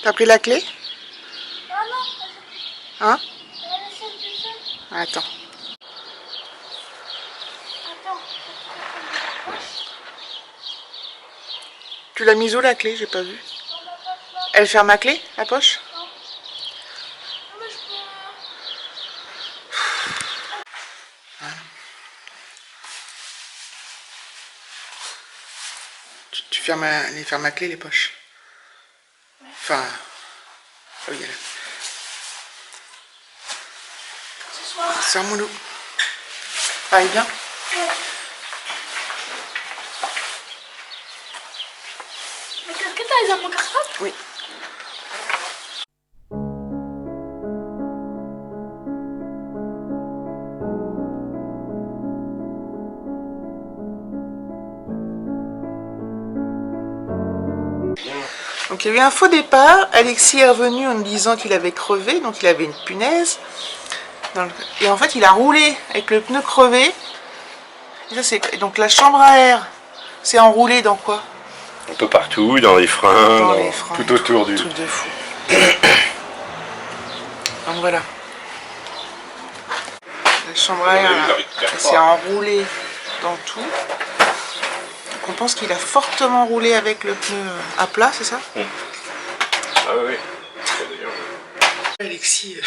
T'as pris la clé? Ah non, Hein? Attends. Attends. Tu l'as mise où la clé? J'ai pas vu. Elle ferme la clé, la poche? Non. Non, mais je peux... Tu fermes les fermes à clé, les poches. Ouais. Enfin... Oh, il y a là. Ce soir. Serre-moi l'eau. Ah, il est bien? Ouais. Mais qu'est-ce que t'as les amants cartable? Oui. Donc il y a eu un faux départ. Alexis est revenu en me disant qu'il avait crevé, donc il avait une punaise. Et en fait il a roulé avec le pneu crevé. Et ça, donc la chambre à air s'est enroulée dans quoi? Un peu partout, dans les freins, Dans les freins, tout autour du... truc de fou. Donc voilà. La chambre à air s'est enroulée dans tout. Donc on pense qu'il a fortement roulé avec le pneu à plat, c'est ça? Ah oui. Alexis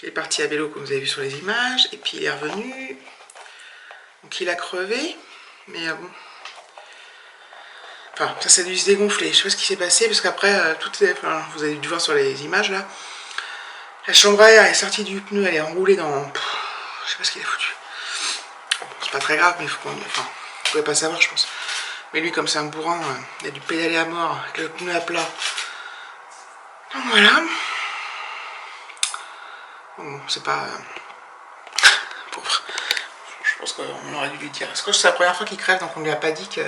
il est parti à vélo comme vous avez vu sur les images, et puis il est revenu. Donc il a crevé, mais bon. Enfin, ça s'est dû se dégonfler. Je sais pas ce qui s'est passé, parce qu'après, enfin, vous avez dû voir sur les images là. La chambre à air est sortie du pneu, elle est enroulée dans... je sais pas ce qu'il a foutu. Bon, c'est pas très grave, mais il faut qu'on... Enfin, vous pouvez pas savoir, je pense. Mais lui, comme c'est un bourrin, il a dû pédaler à mort avec le pneu à plat. Donc voilà. Bon, c'est pas... pauvre. Je pense qu'on aurait dû lui dire. Parce que c'est la première fois qu'il crève, donc on lui a pas dit que...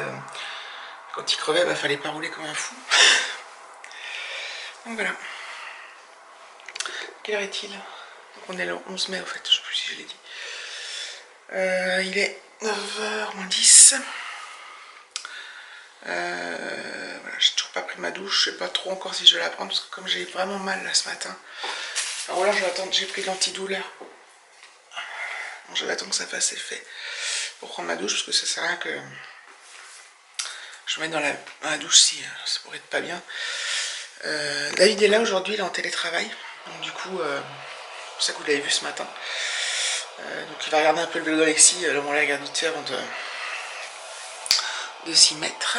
quand il crevait, bah, fallait pas rouler comme un fou. Donc voilà. Quelle heure est-il? Donc on est le 11 mai, en fait, je sais plus si je l'ai dit. Il est 9h moins 10. Voilà, j'ai toujours pas pris ma douche. Je sais pas trop encore si je vais la prendre, parce que comme j'ai vraiment mal là ce matin. Alors là, je vais attendre, j'ai pris de l'antidouleur. Je vais attendre que ça fasse effet pour prendre ma douche, parce que ça sert à rien que je me mette dans la douche si ça pourrait être pas bien. David est là aujourd'hui, il est en télétravail. Donc du coup, c'est pour ça que vous l'avez vu ce matin. Donc il va regarder un peu le vélo d'Alexis, le moment là, il regarde vite fait avant de s'y mettre.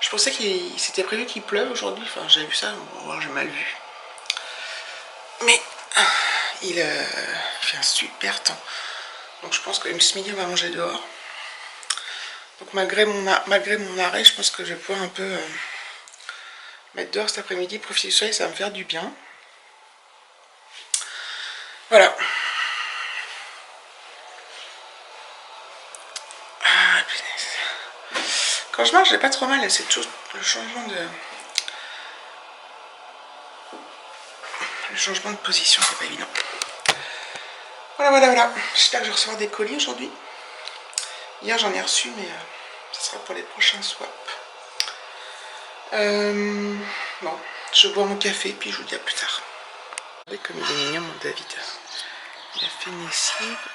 Je pensais qu'il s'était prévu qu'il pleuve aujourd'hui, enfin j'ai vu ça, bon, j'ai mal vu. Mais il fait un super temps. Donc je pense que ce midi on va manger dehors. Donc malgré mon arrêt, je pense que je vais pouvoir un peu mettre dehors cet après-midi, profiter du soleil, ça va me faire du bien. Voilà. Ah, punaise. Quand je marche, j'ai pas trop mal, c'est toujours le changement de... position, c'est pas évident. Voilà. J'espère que je vais recevoir des colis aujourd'hui. Hier j'en ai reçu, mais ça sera pour les prochains swaps. Bon, je bois mon café, puis je vous dis à plus tard. Regardez comme il est mignon mon David. Il a fait une lessive.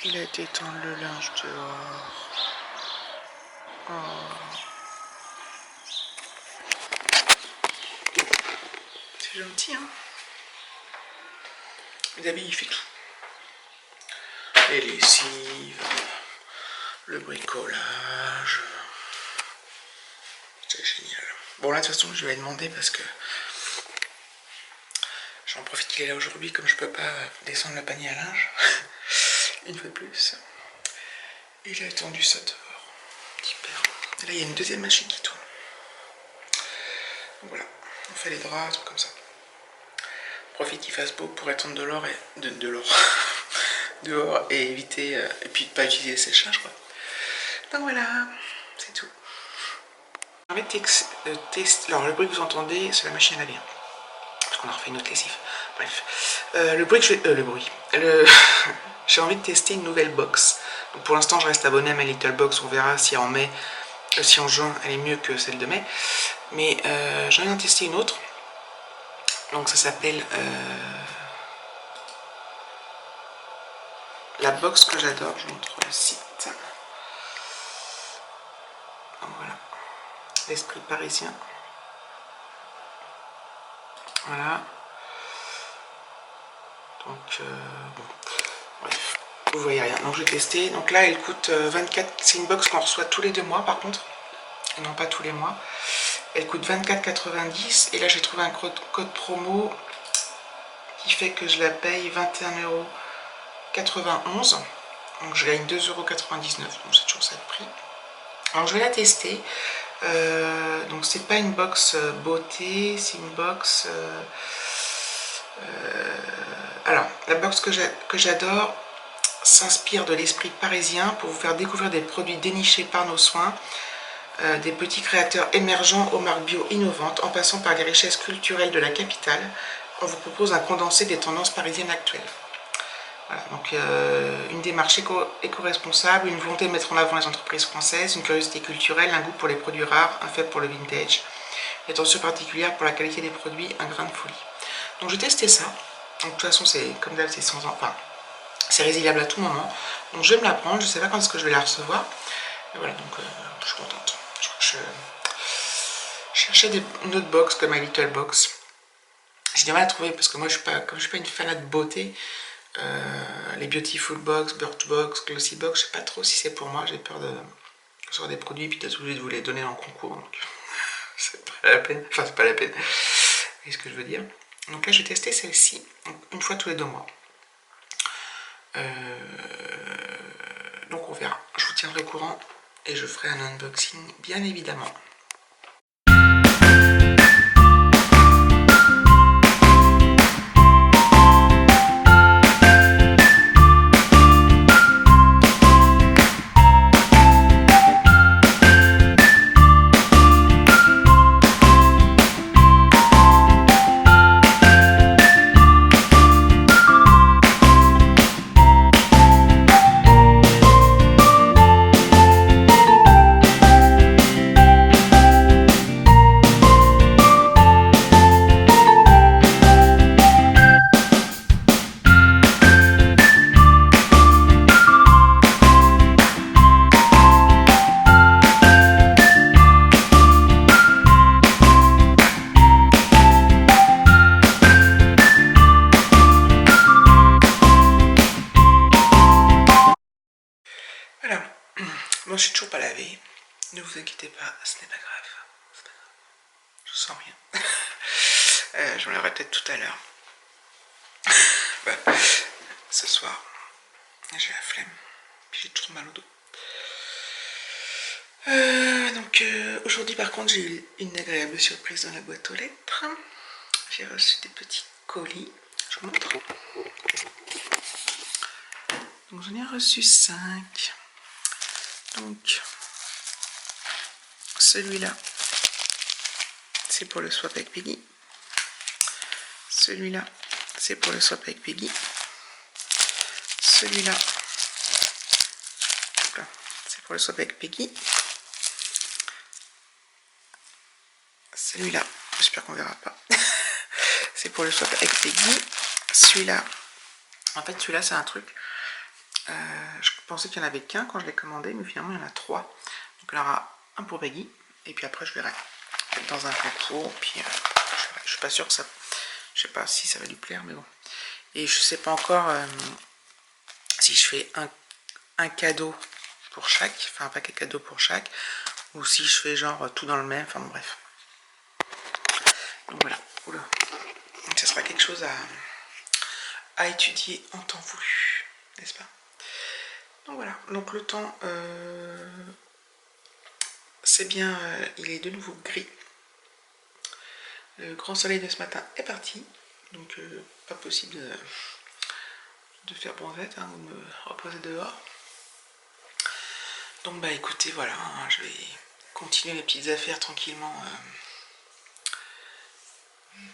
Il a été étendre le linge dehors. Oh. C'est gentil, hein. David, il fait tout. Les lessives, le bricolage. C'est génial. Bon, là, de toute façon, je vais lui demander parce que j'en profite qu'il est là aujourd'hui, comme je peux pas descendre le panier à linge. Une fois de plus. Il a étendu ça dehors. Super. Et là, il y a une deuxième machine qui tourne. Donc voilà. On fait les draps, trucs comme ça. Profite qu'il fasse beau pour étendre de l'or et de l'or dehors et éviter et puis de pas utiliser le séchage quoi. Donc voilà, c'est tout. J'ai envie de tester. Alors le bruit que vous entendez, c'est la machine à laver. Parce qu'on a refait une autre lessive. Bref. Le bruit que je vais. J'ai envie de tester une nouvelle box. Donc pour l'instant je reste abonné à ma Little Box, on verra si en mai Si en juin, elle est mieux que celle de mai. Mais j'en ai testé une autre. Donc ça s'appelle la box que j'adore. Je vous montre le site. Donc, voilà. L'esprit parisien. Voilà. Donc bon. Bref. Vous voyez rien. Donc je vais tester. Donc là, elle coûte 24. C'est une box qu'on reçoit tous les 2 mois par contre. Et non pas tous les mois. Elle coûte 24,90 €. Et là, j'ai trouvé un code promo qui fait que je la paye 21,91 €. Donc je gagne 2,99 €. Donc c'est toujours ça le prix. Alors je vais la tester. Donc c'est pas une box beauté, c'est une box... alors la box que j'adore s'inspire de l'esprit parisien pour vous faire découvrir des produits dénichés par nos soins. Des petits créateurs émergents aux marques bio innovantes, en passant par les richesses culturelles de la capitale. On vous propose un condensé des tendances parisiennes actuelles. Voilà, donc une démarche éco-responsable, une volonté de mettre en avant les entreprises françaises, une curiosité culturelle, un goût pour les produits rares, un faible pour le vintage, une attention particulière pour la qualité des produits, un grain de folie. Donc j'ai testé ça. Donc, de toute façon, c'est comme d'hab, c'est sans enfin, c'est résiliable à tout moment. Donc je vais me la prendre, je ne sais pas quand est-ce que je vais la recevoir. Et voilà, donc je suis contente. Je crois que je cherchais une autre box comme My Little Box. J'ai du mal à trouver parce que moi, comme je suis pas une fanat de beauté, les Beautiful Box, Birchbox, Glossy Box, je sais pas trop si c'est pour moi. J'ai peur de recevoir des produits et puis d'être obligé de vous les donner en concours. Donc c'est pas la peine. Enfin, c'est pas la peine. Vous voyez ce que je veux dire? Donc là, je vais tester celle-ci une fois tous les 2 mois. Donc on verra. Je vous tiendrai au courant et je ferai un unboxing bien évidemment. Voilà, moi je suis toujours pas lavée, ne vous inquiétez pas, ce n'est pas grave, je sens rien. Je me laverai peut-être tout à l'heure. Bah, ce soir, j'ai la flemme, puis j'ai toujours mal au dos. Donc aujourd'hui par contre j'ai eu une agréable surprise dans la boîte aux lettres. J'ai reçu des petits colis, je vous montre. Donc j'en ai reçu 5. Donc, celui-là, c'est pour le swap avec Peggy. Celui-là, c'est pour le swap avec Peggy. Celui-là, c'est pour le swap avec Peggy. Celui-là, j'espère qu'on verra pas. C'est pour le swap avec Peggy. Celui-là, en fait, celui-là, c'est un truc. Je pensais qu'il n'y en avait qu'un quand je l'ai commandé, mais finalement il y en a 3. Donc il y en aura un pour Peggy, et puis après je verrai dans un concours, puis je suis pas sûre que ça... Je sais pas si ça va lui plaire, mais bon. Et je sais pas encore si je fais un cadeau pour chaque, enfin un paquet de cadeaux pour chaque, ou si je fais genre tout dans le même, enfin bon, bref. Donc voilà, oula. Donc ça sera quelque chose à étudier en temps voulu, n'est-ce pas? Donc voilà, donc le temps, c'est bien, il est de nouveau gris. Le grand soleil de ce matin est parti, donc pas possible de faire bronzette, hein, ou de me reposer dehors. Donc bah écoutez, voilà, hein, je vais continuer mes petites affaires tranquillement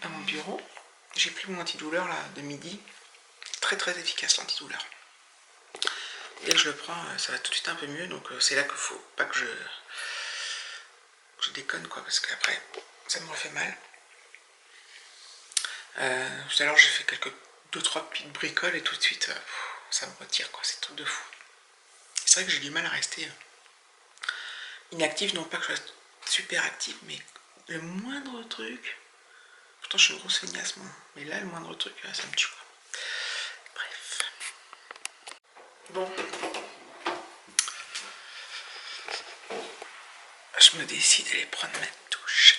à mon bureau. J'ai pris mon antidouleur là de midi, très très efficace l'antidouleur. Dès que je le prends, ça va tout de suite un peu mieux, donc c'est là qu'il faut pas que que je déconne quoi, parce qu'après ça me refait mal. Tout à l'heure j'ai fait 2-3 petites bricoles et tout de suite ça me retire quoi, c'est tout de fou. C'est vrai que j'ai du mal à rester inactive, non pas que je reste super active, mais le moindre truc, pourtant je suis une grosse feignasse moi, mais là le moindre truc ça me tue quoi. Bref. Bon. Je me décide d'aller prendre ma douche.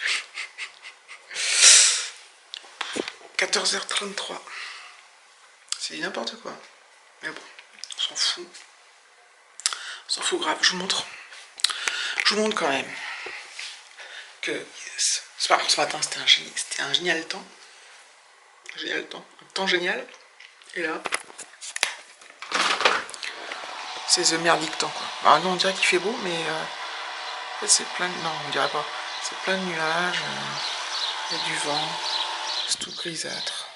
14h33. C'est n'importe quoi. Mais bon, on s'en fout. On s'en fout grave. Je vous montre. Je vous montre quand même que ce matin c'était un génial temps. Génial temps. Un temps génial. Et là, c'est the merdique temps quoi. Alors non, on dirait qu'il fait beau, mais en fait c'est plein de... Non, on dirait pas. C'est plein de nuages. Il y a du vent. C'est tout grisâtre.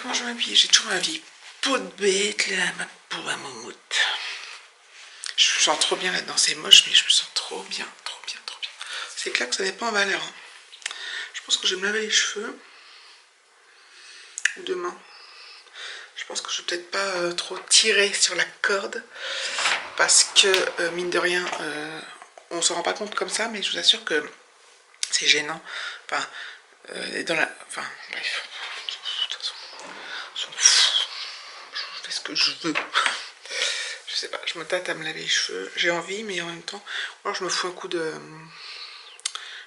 Comment je m'habille? J'ai toujours ma vieille peau de bête, là, ma peau à moumoute. Je me sens trop bien là-dedans, c'est moche, mais je me sens trop bien, trop bien, trop bien. C'est clair que ça n'est pas en valeur. Hein. Je pense que je vais me laver les cheveux. Ou demain. Je pense que je vais peut-être pas trop tirer sur la corde. Parce que, mine de rien, on s'en rend pas compte comme ça, mais je vous assure que c'est gênant. Enfin, dans la... Enfin, bref. De toute façon, je fais ce que je veux. Je sais pas, je me tâte à me laver les cheveux. J'ai envie, mais en même temps, alors je me fous un coup de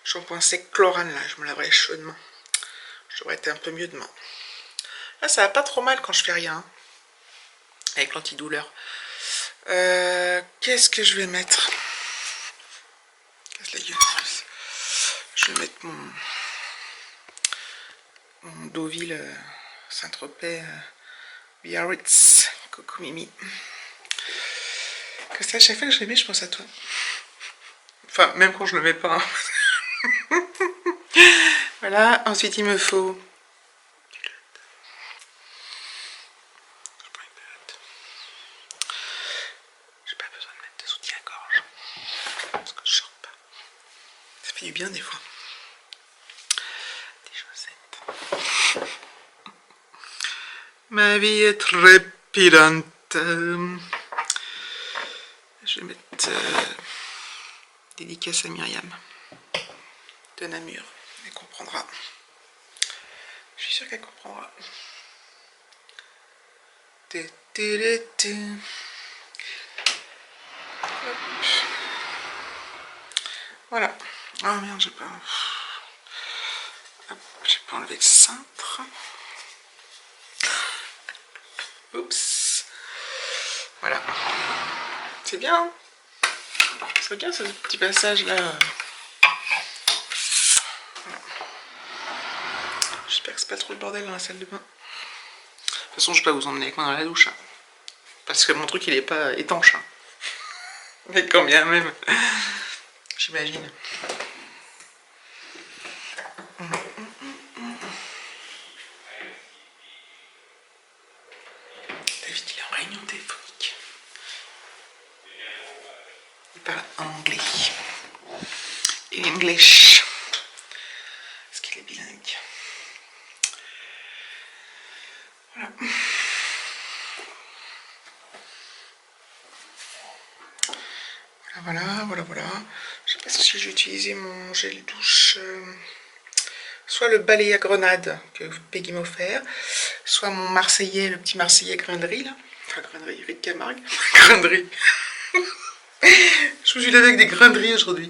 shampoing sec Chlorane, là. Je me laverai les cheveux demain. Je devrais être un peu mieux demain. Là, ça va pas trop mal quand je fais rien. Hein, avec l'antidouleur. Qu'est-ce que je vais mettre? Casse la gueule. Je vais mettre mon Deauville Saint-Tropez Biarritz Coco Mimi. Que ça, à chaque fois que je les mets, je pense à toi. Enfin, même quand je le mets pas. Hein. Voilà, ensuite il me faut... J'ai pas besoin de mettre de soutien-gorge. Parce que je chante pas. Ça fait du bien des fois. Des chaussettes. Ma vie est trépidante. Je vais mettre dédicace à Myriam de Namur. Elle comprendra. Je suis sûre qu'elle comprendra. Voilà. Ah oh merde, j'ai pas enlevé le cintre. Oups. Voilà. C'est bien. C'est bien ce petit passage là. Voilà. J'espère que c'est pas trop le bordel dans la salle de bain. De toute façon, je peux vous emmener avec moi dans la douche. Hein. Parce que mon truc il est pas étanche. Hein. Mais quand bien même. J'imagine. David il est en réunion téléphonique. Il parle anglais. English. Parce qu'il est bilingue. Voilà. Voilà. Je sais pas si j'ai utilisé mon gel douche. Soit le balai à grenade que Peggy m'a offert, soit mon Marseillais, le petit Marseillais Grinderie là. Enfin Grinderie, Rick Camargue. Grinderie. Je vous suis là avec des grinderies aujourd'hui.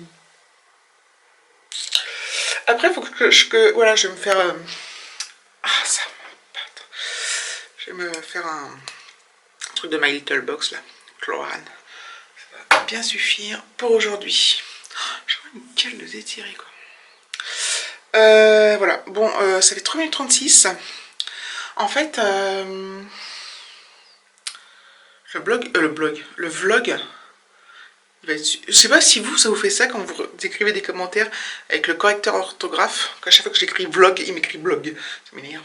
Après, il faut que voilà, je vais me faire... Ah, ça m'empâte. Je vais me faire un truc de My Little Box, là. Chlorane. Ça va bien suffire pour aujourd'hui. J'ai vraiment une cale de détirée, quoi. Voilà. Bon, ça fait 3 minutes 36. En fait, le vlog... Je sais pas si vous, ça vous fait ça quand vous écrivez des commentaires avec le correcteur orthographe. À chaque fois que j'écris vlog, il m'écrit blog. Ça m'énerve.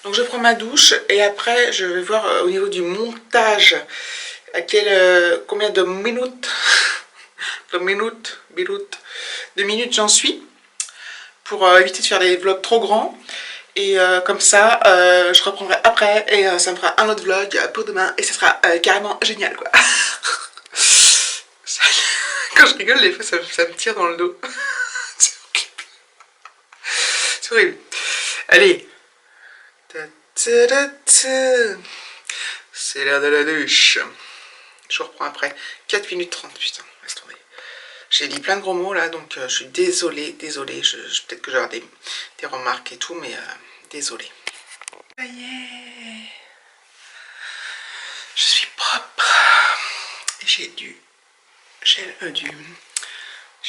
Donc je prends ma douche et après je vais voir au niveau du montage à quel, combien de minutes, de minutes j'en suis, pour éviter de faire des vlogs trop grands. Et comme ça, je reprendrai après et ça me fera un autre vlog pour demain et ça sera carrément génial quoi. Quand je rigole, des fois ça me tire dans le dos. C'est horrible. C'est horrible. Allez. C'est l'heure de la douche. Je reprends après. 4 minutes 30, putain, laisse tomber. J'ai dit plein de gros mots là, donc je suis désolée. Peut-être que je vais avoir des remarques et tout, mais désolée. Ça y est. Je suis propre. Et j'ai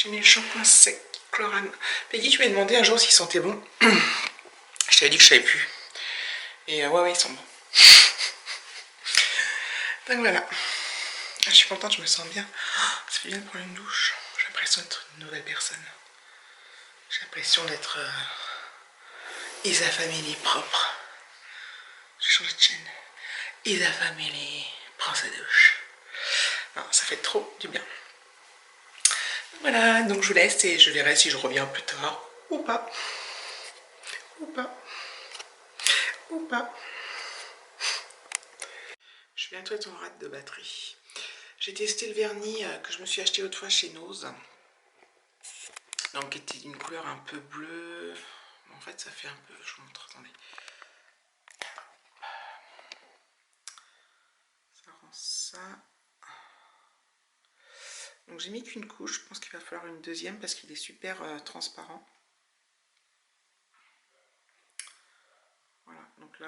mis le shampoing sec Chlorane. Peggy, tu m'as demandé un jour s'ils sentaient bon. Je t'avais dit que je savais plus. Et ouais, ils sont bons. Donc voilà. Je suis contente, je me sens bien. Ça fait bien de prendre une douche. J'ai l'impression d'être une nouvelle personne. J'ai l'impression d'être Isa Family propre. J'ai changé de chaîne. Isa Family prend sa douche. Non, ça fait trop du bien. Voilà, donc je vous laisse et je verrai si je reviens plus tard ou pas. Je suis bientôt en rate de batterie. J'ai testé le vernis que je me suis acheté autrefois chez Nose. Donc qui était d'une couleur un peu bleue. En fait ça fait un peu, je vous montre, attendez. Ça rend ça. Donc j'ai mis qu'une couche, je pense qu'il va falloir une deuxième parce qu'il est super transparent. Voilà, donc là,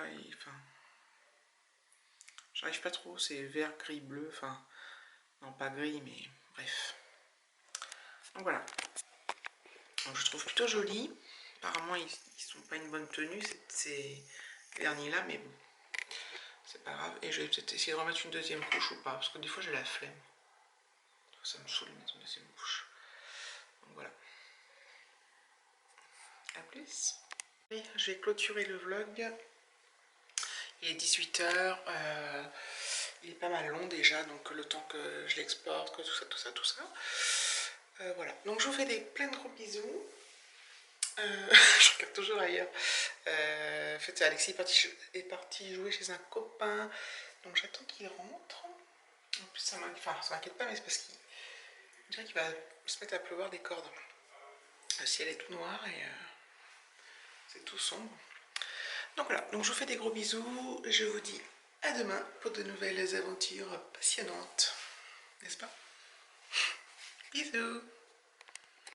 j'arrive pas trop, c'est vert, gris, bleu, enfin, non pas gris, mais bref. Donc voilà. Donc je trouve plutôt joli. Apparemment, ils sont pas une bonne tenue, ces vernis-là, mais bon, c'est pas grave. Et je vais peut-être essayer de remettre une deuxième couche ou pas, parce que des fois j'ai la flemme. Ça me saoule de mettre une deuxième couche. Donc voilà. A plus. Et je vais clôturer le vlog. Il est 18 h. Il est pas mal long déjà, donc le temps que je l'exporte, que tout ça. Voilà. Donc je vous fais plein de gros bisous. Je regarde toujours ailleurs. En fait, Alexis est parti jouer chez un copain. Donc j'attends qu'il rentre. En plus, ça m'inquiète pas, mais c'est parce qu'il dirait qu'il va se mettre à pleuvoir des cordes. Le ciel est tout noir et c'est tout sombre. Donc voilà, donc je vous fais des gros bisous. Je vous dis à demain pour de nouvelles aventures passionnantes. N'est-ce pas? Bisous.